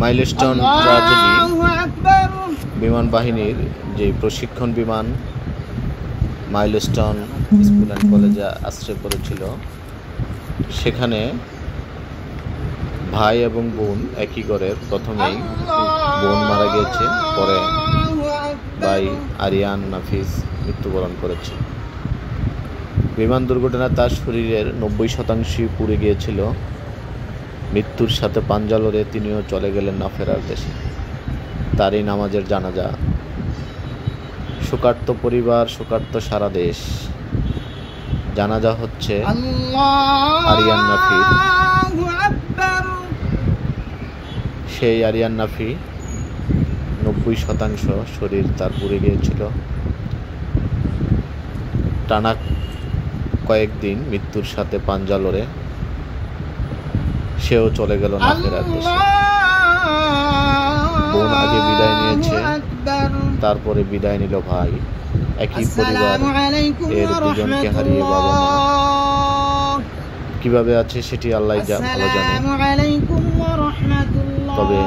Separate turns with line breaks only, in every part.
Milestone tragedy বিমান বাহিনীর যে প্রশিক্ষণ বিমান মাইলস্টোন স্কুল অ্যান্ড কলেজে আশ্রয় করেছিল, সেখানে ভাই এবং বোন একই ঘরের। প্রথমেই বোন মারা গিয়েছে, পরে ভাই আরিয়ান নাফিস মৃত্যুবরণ করেছে। বিমান দুর্ঘটনায় তার শরীরের 90% পুড়ে গিয়েছিল। মৃত্যুর সাথে পাঞ্জা লড়ে তিনিও চলে গেলেন না ফেরার দেশে। তারই নামাজের জানাজা। শোকার্ত পরিবার, শোকার্ত সারা দেশ। জানাজা হচ্ছে আরিয়ান নাফির। সেই আরিয়ান নাফি 90% শরীর তার পুড়ে গিয়েছিল। টানা কয়েকদিন মৃত্যুর সাথে পাঞ্জা লড়ে সেও চলে গেল না ফেরার দেশে। বোন আগে বিদায় নিয়েছে, তারপরে বিদায় নিল ভাই। একই পরিবার, এর দুজনকে হারিয়ে বাবা মা কিভাবে আছে সেটি আল্লাহ ভালো জানে। তবে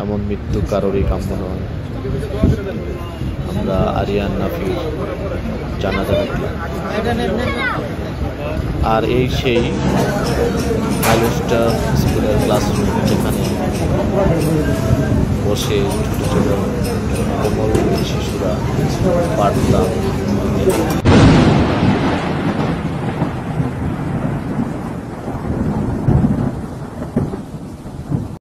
এমন মৃত্যু কারোরই কাম্য নয়। আমরা আরিয়ান নাফির জানাজা দেখলাম। আর এই সেই মাইলস্টোন স্কুলের ক্লাসরুম, যেখানে বসে ছোট ছোট